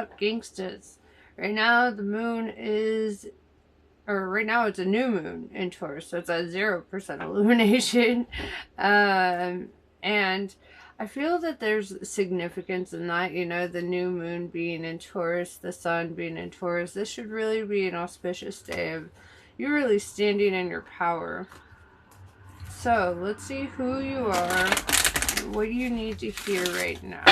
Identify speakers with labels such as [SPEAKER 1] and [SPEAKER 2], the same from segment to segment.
[SPEAKER 1] up, gangsters. Right now the moon is, or right now it's a new moon in Taurus, so it's a 0% illumination. And I feel that there's significance in that, you know, the new moon being in Taurus, the sun being in Taurus. This should really be an auspicious day of you really standing in your power. So let's see who you are, what you need to hear right now.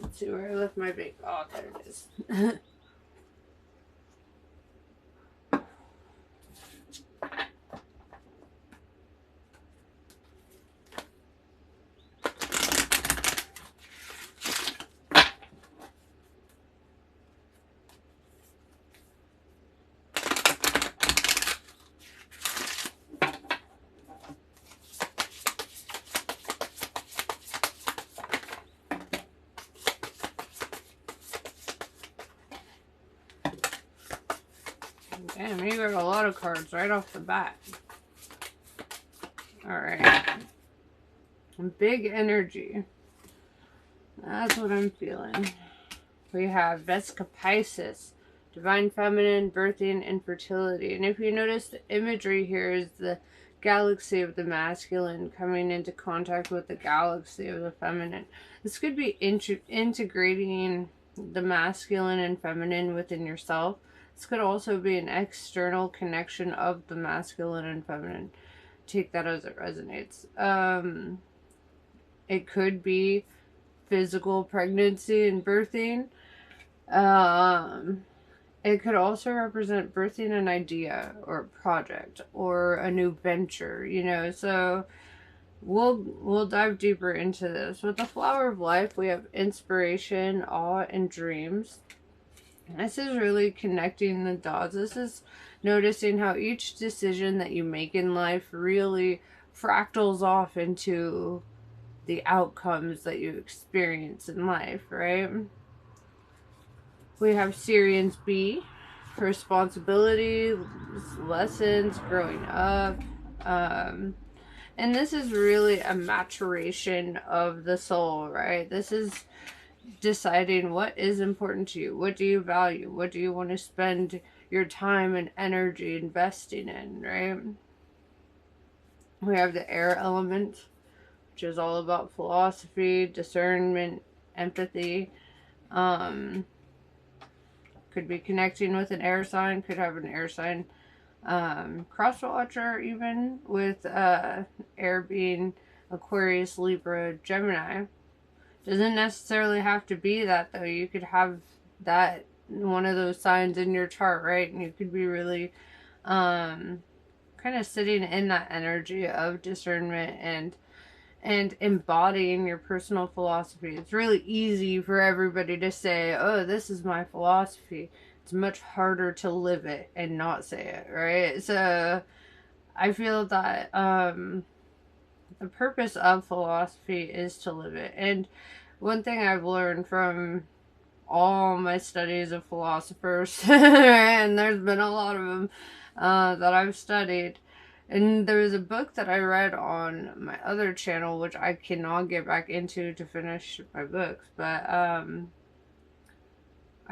[SPEAKER 1] Let's see where I left my big, oh, there it is. Damn, you got a lot of cards right off the bat. Alright. Big energy. That's what I'm feeling. We have Vesica Pisces, Divine Feminine, Birthing, and Fertility. And if you notice, the imagery here is the galaxy of the masculine coming into contact with the galaxy of the feminine. This could be integrating the masculine and feminine within yourself. This could also be an external connection of the masculine and feminine. Take that as it resonates. It could be physical pregnancy and birthing. It could also represent birthing an idea or a project or a new venture, you know. So we'll dive deeper into this. With the Flower of Life, we have inspiration, awe, and dreams. This is really connecting the dots. This is noticing how each decision that you make in life really fractals off into the outcomes that you experience in life, right? We have Sirian's B, responsibility, lessons, growing up. And this is really a maturation of the soul, right? This is deciding what is important to you. What do you value? What do you want to spend your time and energy investing in, right? We have the air element, which is all about philosophy, discernment, empathy. Could be connecting with an air sign, could have an air sign cross watcher, even with air being Aquarius, Libra, Gemini. Doesn't necessarily have to be that, though. You could have that, one of those signs in your chart, right? And you could be really kind of sitting in that energy of discernment and embodying your personal philosophy. It's really easy for everybody to say, oh, this is my philosophy. It's much harder to live it and not say it, right? So I feel that the purpose of philosophy is to live it. And one thing I've learned from all my studies of philosophers, and there's been a lot of them that I've studied, and there was a book that I read on my other channel, which I cannot get back into to finish my books, but I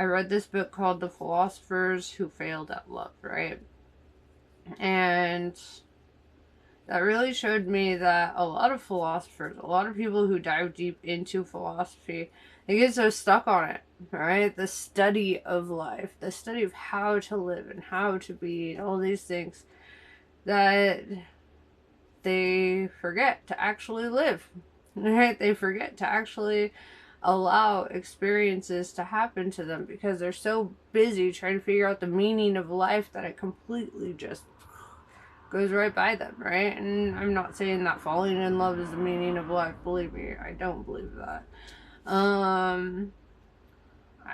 [SPEAKER 1] read this book called The Philosophers Who Failed at Love, right? And that really showed me that a lot of philosophers, a lot of people who dive deep into philosophy, they get so stuck on it, right? The study of life, the study of how to live and how to be, and all these things, that they forget to actually live, right? They forget to actually allow experiences to happen to them because they're so busy trying to figure out the meaning of life that it completely just goes right by them, right? And I'm not saying that falling in love is the meaning of life. Believe me, I don't believe that.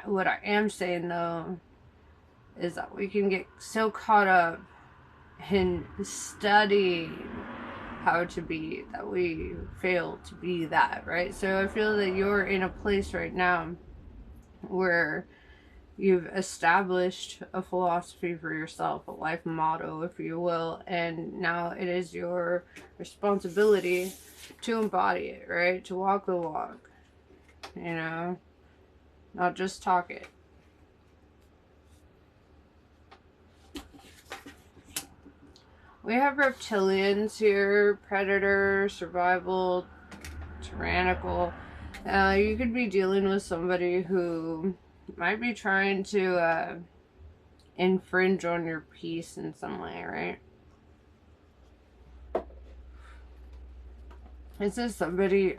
[SPEAKER 1] What I am saying, though, is that we can get so caught up in studying how to be that we fail to be that, right? So I feel that you're in a place right now where You've established a philosophy for yourself, a life motto, if you will, and now it is your responsibility to embody it, right? To walk the walk, you know, not just talk it. We have reptilians here, predator, survival, tyrannical. You could be dealing with somebody who might be trying to infringe on your peace in some way, right? This is somebody,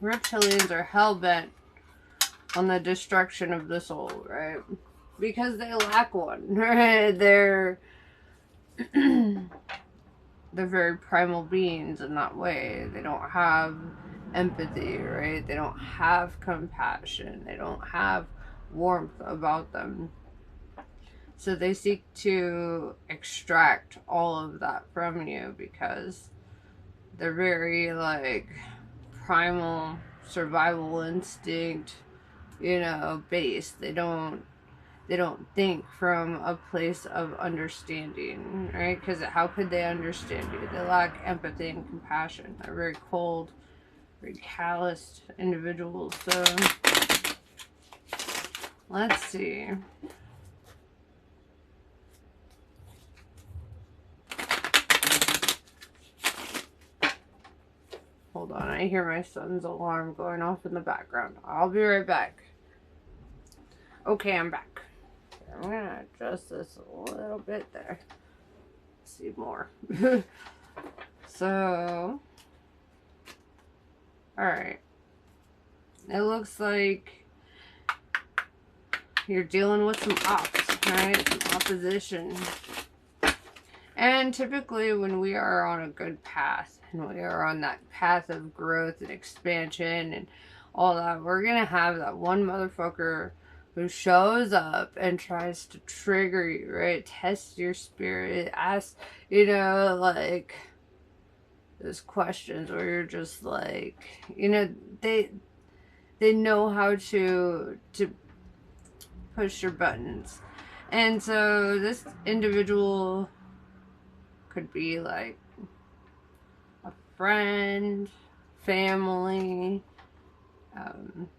[SPEAKER 1] reptilians are hell-bent on the destruction of the soul, right? Because they lack one, right? They're very primal beings in that way. They don't have empathy, right? They don't have compassion. They don't have warmth about them. So they seek to extract all of that from you because they're very, like, primal survival instinct, you know, based. They don't think from a place of understanding, right? Because how could they understand you? They lack empathy and compassion. They're very cold, very calloused individuals. So let's see. Hold on, I hear my son's alarm going off in the background. I'll be right back. Okay, I'm back. I'm gonna adjust this a little bit there. See more. So, alright. It looks like you're dealing with some ops, right? Some opposition. And typically when we are on a good path, and we are on that path of growth and expansion and all that, we're gonna have that one motherfucker who shows up and tries to trigger you, right? Test your spirit, ask, you know, like, those questions where you're just like, you know, they know how to push your buttons. And so this individual could be like a friend, family, an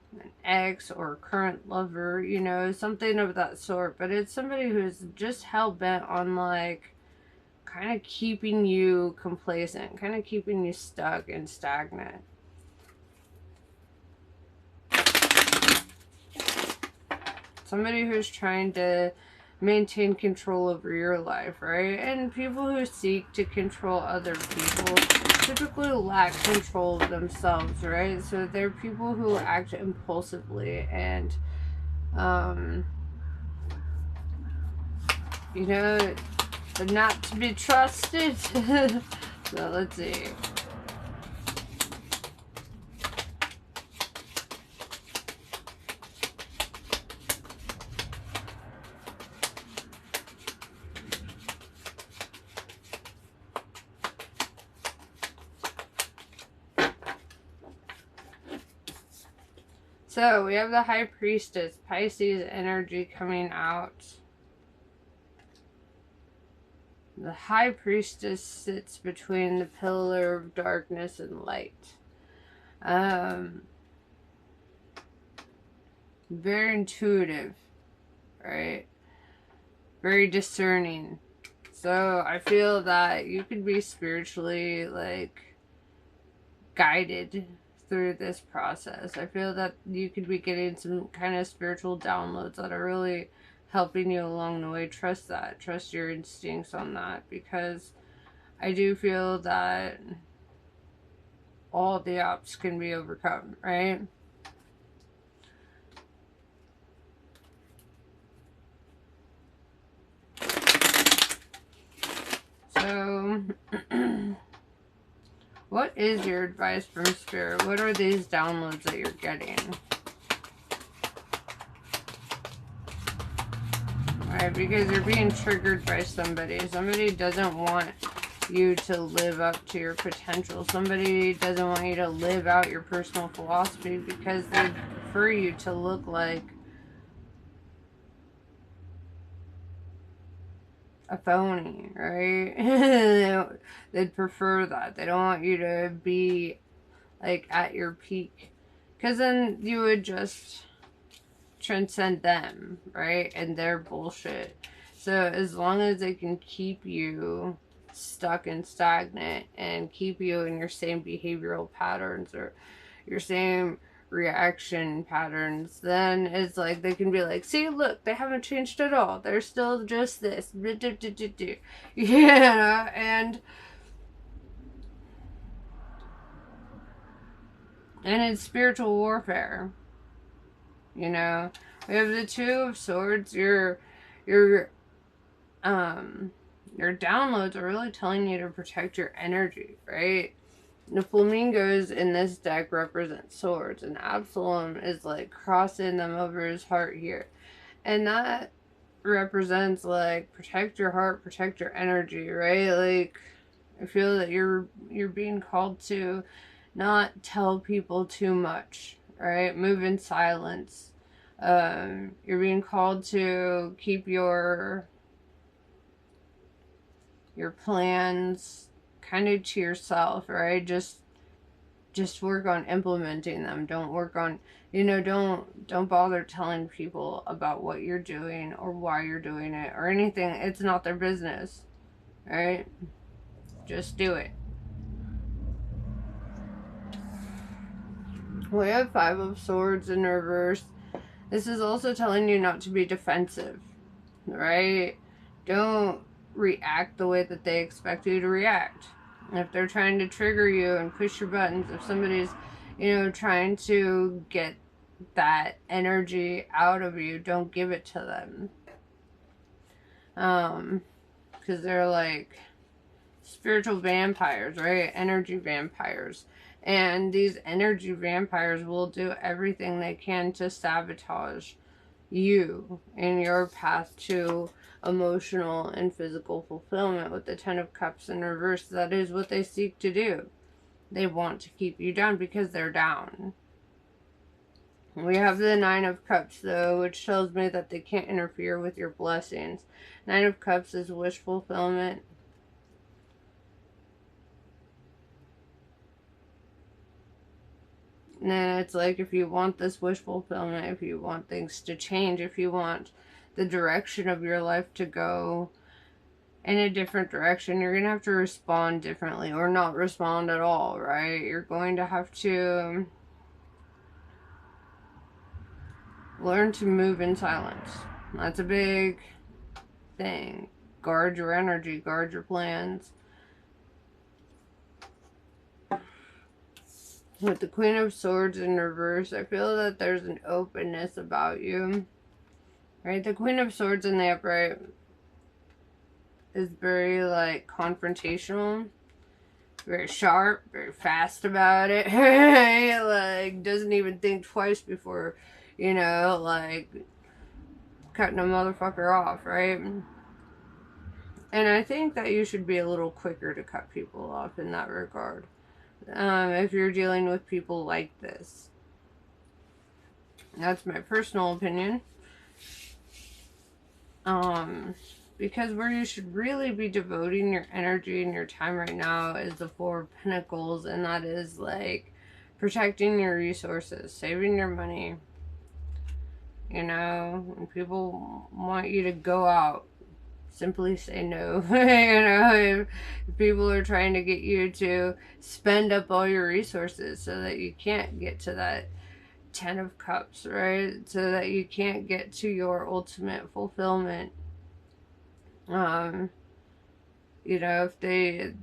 [SPEAKER 1] ex or current lover, you know, something of that sort. But it's somebody who's just hell-bent on, like, kind of keeping you complacent, kind of keeping you stuck and stagnant. Somebody who's trying to maintain control over your life, right? And people who seek to control other people typically lack control of themselves, right? So they're people who act impulsively and, you know, they're not to be trusted. So let's see. So we have the High Priestess, Pisces energy coming out. The High Priestess sits between the pillar of darkness and light. Very intuitive, right? Very discerning. So I feel that you could be spiritually, like, guided through this process. I feel that you could be getting some kind of spiritual downloads that are really helping you along the way. Trust that. Trust your instincts on that, because I do feel that all the ops can be overcome, right? So what is your advice from Spirit? What are these downloads that you're getting? Alright, because you're being triggered by somebody. Somebody doesn't want you to live up to your potential. Somebody doesn't want you to live out your personal philosophy because they prefer you to look like a phony, right? They'd prefer that. They don't want you to be like at your peak, because then you would just transcend them, right? And their bullshit. So as long as they can keep you stuck and stagnant and keep you in your same behavioral patterns or your same reaction patterns, then it's like they can be like, see, look, they haven't changed at all. They're still just this. Yeah, and it's spiritual warfare. You know, we have the Two of Swords. Your your downloads are really telling you to protect your energy, right? The flamingos in this deck represent swords, and Absalom is like crossing them over his heart here. And that represents like protect your heart, protect your energy, right? Like I feel that you're being called to not tell people too much, right? Move in silence. You're being called to keep your plans kind of to yourself, right? Just work on implementing them. Don't work on, don't bother telling people about what you're doing or why you're doing it or anything. It's not their business, right? Just do it. We have Five of Swords in reverse. This is also telling you not to be defensive, right? Don't react the way that they expect you to react. If they're trying to trigger you and push your buttons, if somebody's, trying to get that energy out of you, don't give it to them. Because they're like spiritual vampires, right? Energy vampires. And these energy vampires will do everything they can to sabotage you in your path to emotional and physical fulfillment. With the Ten of Cups in reverse, that is what they seek to do. They want to keep you down because they're down. We have the Nine of Cups, though, which tells me that they can't interfere with your blessings. Nine of Cups is wish fulfillment. And then it's like, if you want this wish fulfillment, if you want things to change, if you want the direction of your life to go in a different direction, you're going to have to respond differently or not respond at all, right? You're going to have to learn to move in silence. That's a big thing. Guard your energy, guard your plans. With the Queen of Swords in reverse, I feel that there's an openness about you. Right? The Queen of Swords in the upright is very, like, confrontational. Very sharp, very fast about it. Like, doesn't even think twice before, like, cutting a motherfucker off, right? And I think that you should be a little quicker to cut people off in that regard. If you're dealing with people like this. That's my personal opinion. Because where you should really be devoting your energy and your time right now is the Four of Pentacles, and that is like protecting your resources, saving your money. When people want you to go out, simply say no. If people are trying to get you to spend up all your resources so that you can't get to that Ten of Cups, right? So that you can't get to your ultimate fulfillment. If they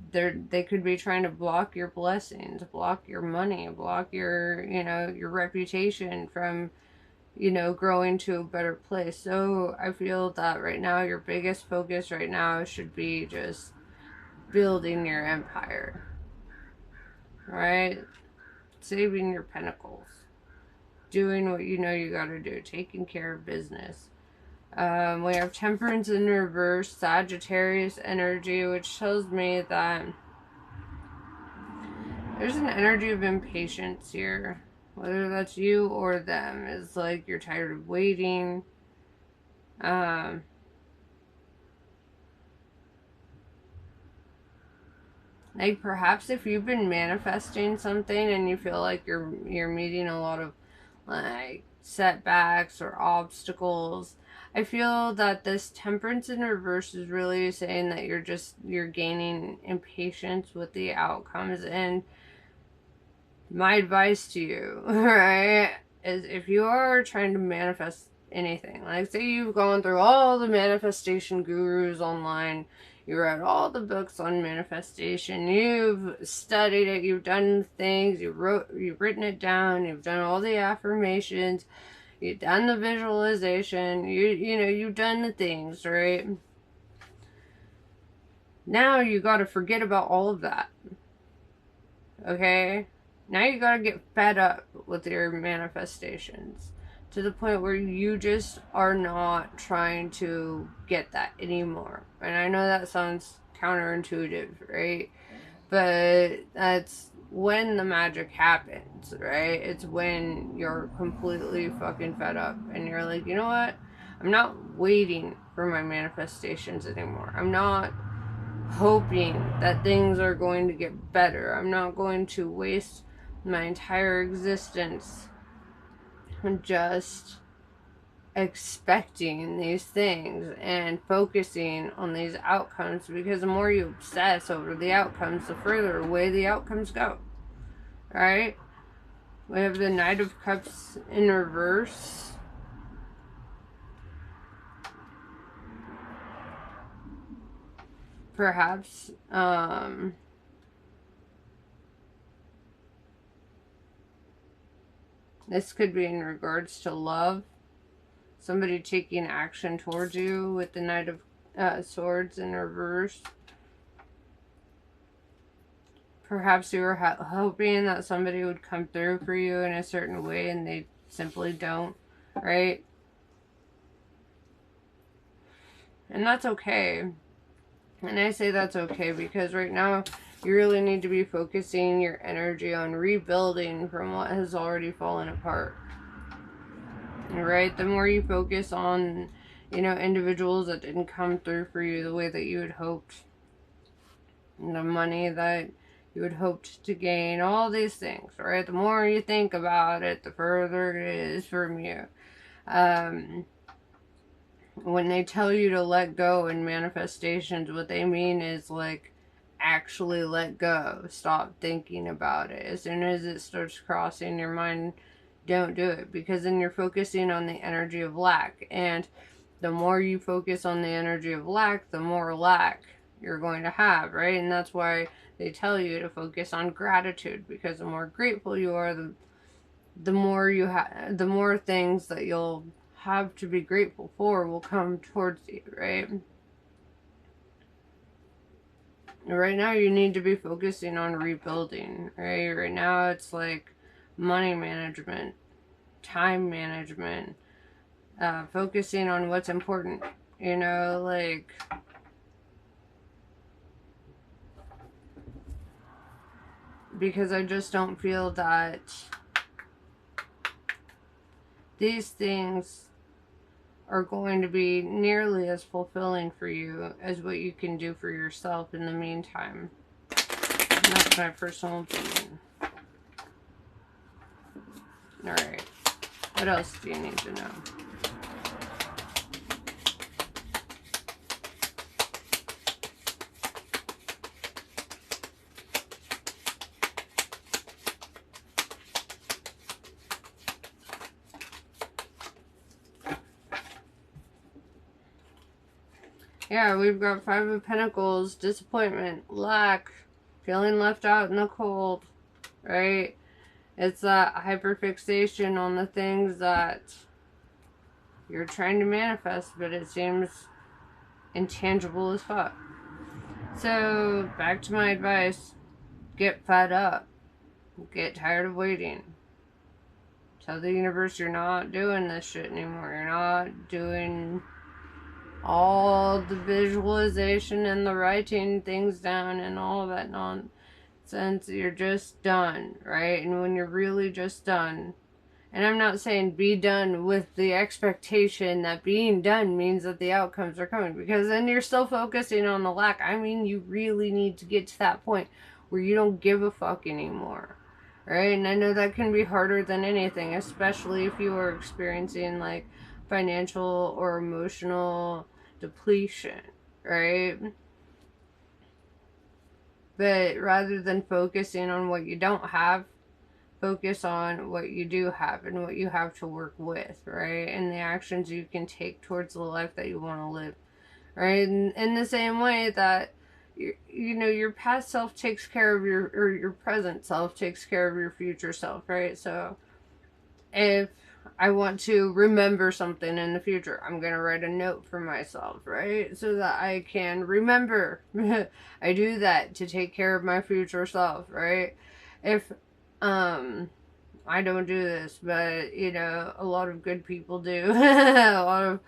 [SPEAKER 1] could be trying to block your blessings, block your money, block your, your reputation from, growing to a better place. So I feel that right now, your biggest focus right now should be just building your empire, right? Saving your pentacles, doing what you gotta do, taking care of business. We have Temperance in reverse, Sagittarius energy, which tells me that there's an energy of impatience here. Whether that's you or them. It's like you're tired of waiting. Like, perhaps if you've been manifesting something and you feel like you're meeting a lot of like setbacks or obstacles, I feel that this Temperance in reverse is really saying that you're gaining impatience with the outcomes. And my advice to you, right, is if you are trying to manifest anything, like say you've gone through all the manifestation gurus online, you read all the books on manifestation, you've studied it, you've done things, you've written it down, you've done all the affirmations, you've done the visualization, you know, you've done the things, right? Now you got to forget about all of that. Okay? Now you got to get fed up with your manifestations to the point where you just are not trying to get that anymore. And I know that sounds counterintuitive, right? But that's when the magic happens, right? It's when you're completely fucking fed up and you're like, you know what? I'm not waiting for my manifestations anymore. I'm not hoping that things are going to get better. I'm not going to waste my entire existence just expecting these things and focusing on these outcomes, because the more you obsess over the outcomes, the further away the outcomes go. Alright? We have the Knight of Cups in reverse. Perhaps, this could be in regards to love. Somebody taking action towards you with the Knight of Swords in reverse. Perhaps you were hoping that somebody would come through for you in a certain way and they simply don't, right? And that's okay. And I say that's okay because right now you really need to be focusing your energy on rebuilding from what has already fallen apart. Right? The more you focus on, you know, individuals that didn't come through for you the way that you had hoped, and the money that you had hoped to gain, all these things, right? The more you think about it, the further it is from you. When they tell you to let go in manifestations, what they mean is like actually let go. Stop thinking about it. As soon as it starts crossing your mind, don't do it, because then you're focusing on the energy of lack. And the more you focus on the energy of lack, the more lack you're going to have, right? And that's why they tell you to focus on gratitude, because the more grateful you are, the more you have, the more things that you'll have to be grateful for will come towards you, right? Right now you need to be focusing on rebuilding, right? Right now it's like money management, time management, focusing on what's important, you know, like because I just don't feel that these things are going to be nearly as fulfilling for you as what you can do for yourself in the meantime. And that's my personal opinion. Alright. What else do you need to know? Yeah, we've got Five of Pentacles, disappointment, lack, feeling left out in the cold, right? It's that hyperfixation on the things that you're trying to manifest, but it seems intangible as fuck. So, back to my advice, get fed up. Get tired of waiting. Tell the universe you're not doing this shit anymore. You're not doing all the visualization and the writing things down and all of that nonsense. You're just done, right? And when you're really just done, And I'm not saying be done with the expectation that being done means that the outcomes are coming, because then you're still focusing on the lack. I mean, you really need to get to that point where you don't give a fuck anymore. Right? And I know that can be harder than anything, especially if you are experiencing like financial or emotional depletion, right? But rather than focusing on what you don't have, focus on what you do have and what you have to work with, right? And the actions you can take towards the life that you want to live, right? And in the same way that your past self takes care of your present self takes care of your future self, right? So if I want to remember something in the future, I'm going to write a note for myself, right? So that I can remember. I do that to take care of my future self, right? If I don't do this, but a lot of good people do. A lot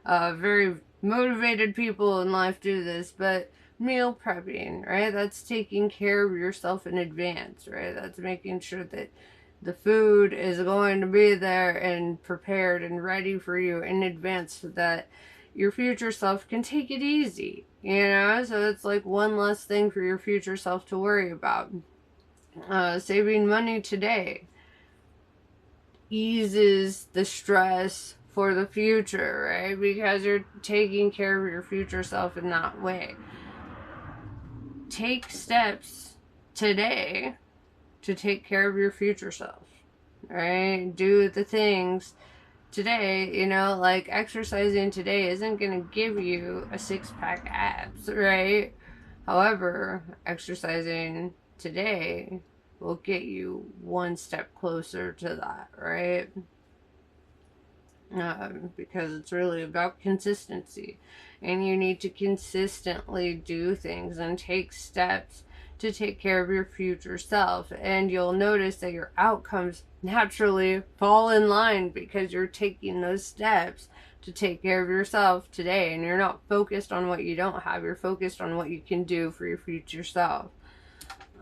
[SPEAKER 1] of very motivated people in life do this, but meal prepping, right? That's taking care of yourself in advance, right? That's making sure that the food is going to be there and prepared and ready for you in advance so that your future self can take it easy, So it's like one less thing for your future self to worry about. Saving money today eases the stress for the future, right? Because you're taking care of your future self in that way. Take steps today to take care of your future self, right? Do the things today, like exercising today isn't going to give you a six-pack abs, right? However, exercising today will get you one step closer to that, right? Because it's really about consistency, and you need to consistently do things and take steps to take care of your future self, and you'll notice that your outcomes naturally fall in line because you're taking those steps to take care of yourself today, and you're not focused on what you don't have, you're focused on what you can do for your future self.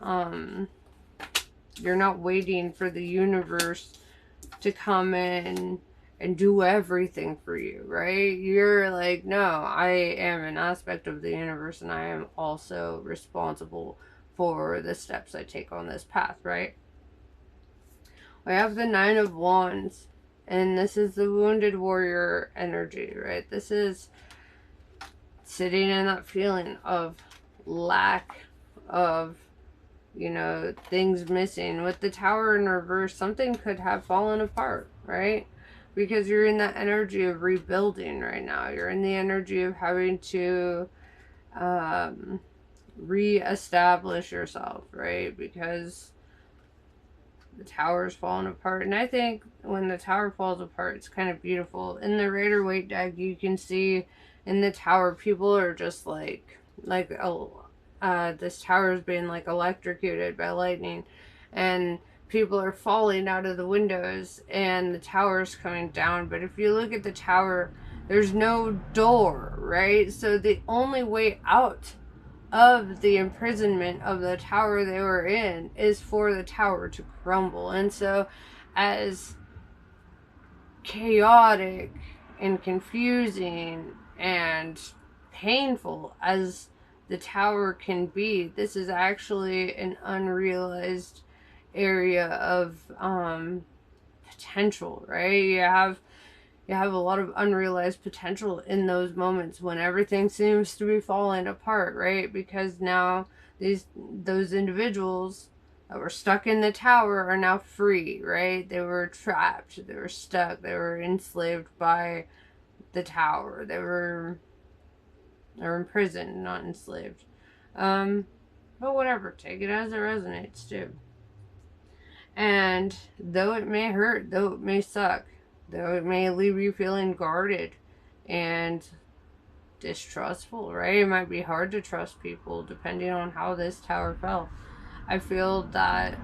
[SPEAKER 1] You're not waiting for the universe to come in and do everything for you, right? You're like, no, I am an aspect of the universe, and I am also responsible for the steps I take on this path, right? We have the Nine of Wands, and this is the wounded warrior energy, right? This is sitting in that feeling of lack, of things missing. With the Tower in reverse, something could have fallen apart, right? Because you're in that energy of rebuilding right now. You're in the energy of having to reestablish yourself, right? Because the tower's falling apart. And I think when the tower falls apart, it's kind of beautiful. In the Raider Waite deck, you can see in the tower, people are just this tower is being like electrocuted by lightning, and people are falling out of the windows, and the tower's coming down. But if you look at the tower, there's no door, right? So the only way out of the imprisonment of the tower they were in is for the tower to crumble. And so as chaotic and confusing and painful as the tower can be, this is actually an unrealized area of potential, right? You have a lot of unrealized potential in those moments when everything seems to be falling apart, right? Because now those individuals that were stuck in the tower are now free, right? They were trapped, they were stuck, they were enslaved by the tower. They're imprisoned, not enslaved. But whatever, take it as it resonates too. And though it may hurt, though it may suck, though it may leave you feeling guarded and distrustful, right? It might be hard to trust people depending on how this tower fell. I feel that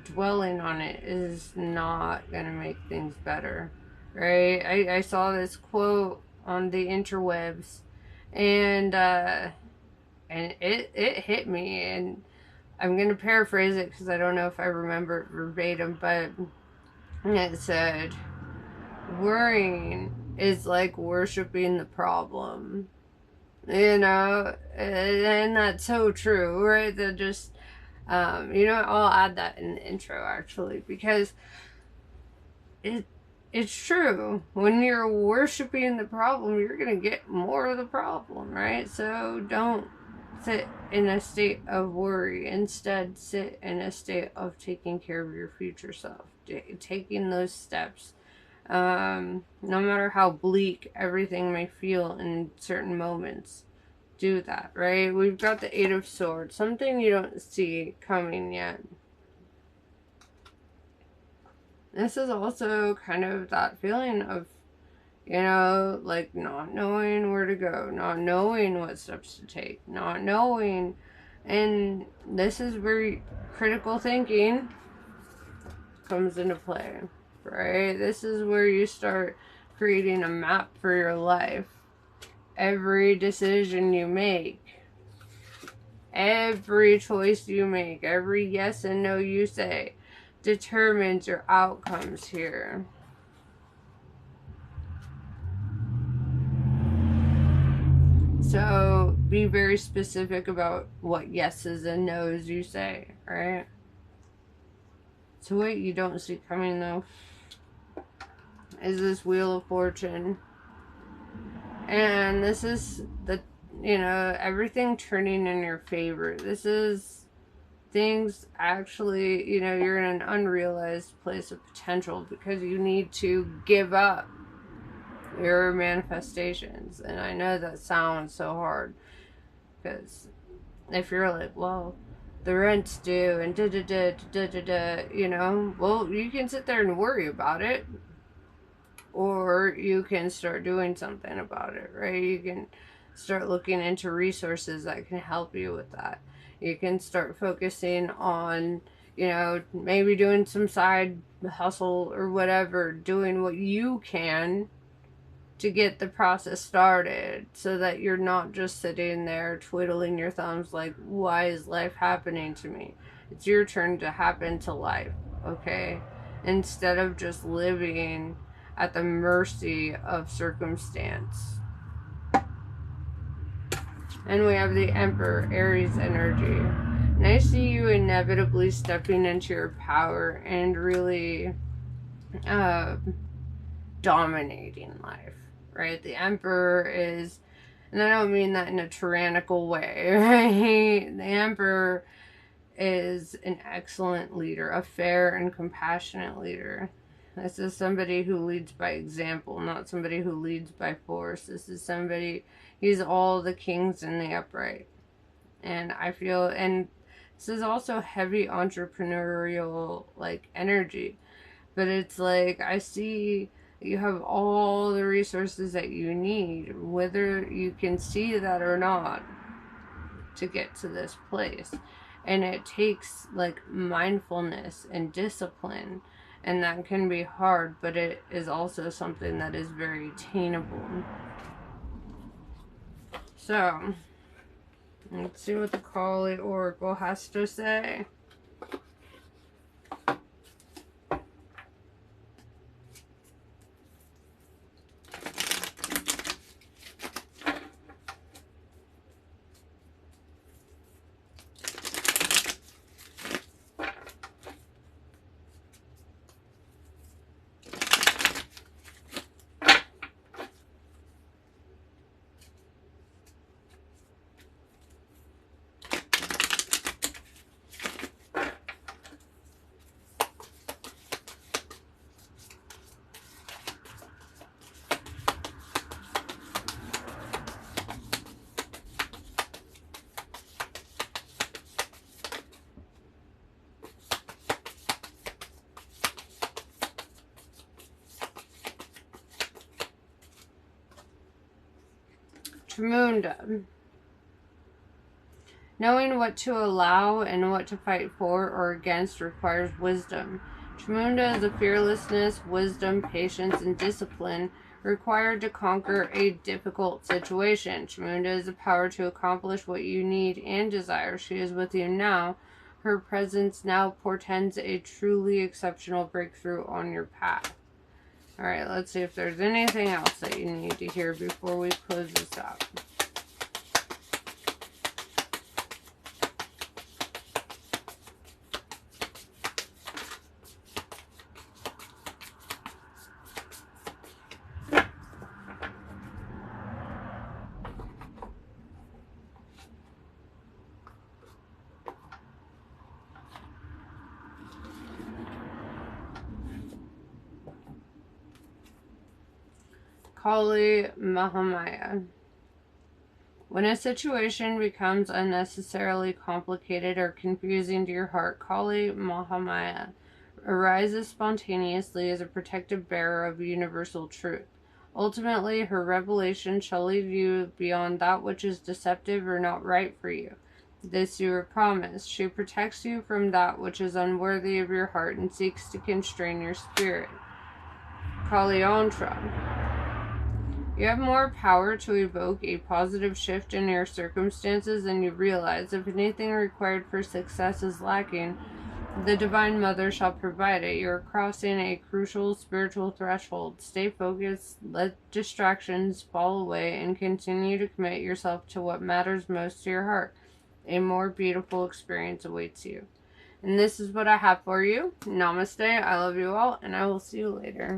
[SPEAKER 1] dwelling on it is not going to make things better, right? I saw this quote on the interwebs, and it hit me, and I'm going to paraphrase it because I don't know if I remember it verbatim, but it said, worrying is like worshiping the problem. You know, and that's so true, right? That just, you know, I'll add that in the intro actually, because it's true. When you're worshiping the problem, you're going to get more of the problem, right? So don't sit in a state of worry. Instead, sit in a state of taking care of your future self, taking those steps. No matter how bleak everything may feel in certain moments, do that, right? We've got the Eight of Swords, something you don't see coming yet. This is also kind of that feeling of, you know, like not knowing where to go, not knowing what steps to take, not knowing. And this is where critical thinking comes into play, right? This is where you start creating a map for your life. Every decision you make, every choice you make, every yes and no you say determines your outcomes here. So be very specific about what yeses and nos you say, right? So what you don't see coming though is this Wheel of Fortune. And this is the, you know, everything turning in your favor. This is things actually, you know, you're in an unrealized place of potential because you need to give up your manifestations. And I know that sounds so hard because if you're like, well, the rent's due and you know, well, you can sit there and worry about it, or you can start doing something about it, right? You can start looking into resources that can help you with that. You can start focusing on, you know, maybe doing some side hustle or whatever, doing what you can to get the process started so that you're not just sitting there twiddling your thumbs like, why is life happening to me? It's your turn to happen to life, okay? Instead of just living at the mercy of circumstance. And we have the Emperor, Aries energy. And I see you inevitably stepping into your power and really dominating life, right? The Emperor is, and I don't mean that in a tyrannical way, right? The Emperor is an excellent leader, a fair and compassionate leader. This is somebody who leads by example, not somebody who leads by force. This is somebody, he's all the kings in the upright. And I feel, and this is also heavy entrepreneurial, like, energy. But it's like, I see you have all the resources that you need, whether you can see that or not, to get to this place. And it takes, like, mindfulness and discipline. And that can be hard, but it is also something that is very attainable. So, let's see what the Kali Oracle has to say. Chamunda. Knowing what to allow and what to fight for or against requires wisdom. Chamunda is the fearlessness, wisdom, patience, and discipline required to conquer a difficult situation. Chamunda is the power to accomplish what you need and desire. She is with you now, Her presence now portends a truly exceptional breakthrough on your path. Alright, let's see if there's anything else that you need to hear before we close this out. Kali Mahamaya. When a situation becomes unnecessarily complicated or confusing to your heart, Kali Mahamaya arises spontaneously as a protective bearer of universal truth. Ultimately, her revelation shall lead you beyond that which is deceptive or not right for you. This you are promised. She protects you from that which is unworthy of your heart and seeks to constrain your spirit. Kaliantra. You have more power to evoke a positive shift in your circumstances than you realize. If anything required for success is lacking, the Divine Mother shall provide it. You are crossing a crucial spiritual threshold. Stay focused, let distractions fall away, and continue to commit yourself to what matters most to your heart. A more beautiful experience awaits you. And this is what I have for you. Namaste. I love you all, and I will see you later.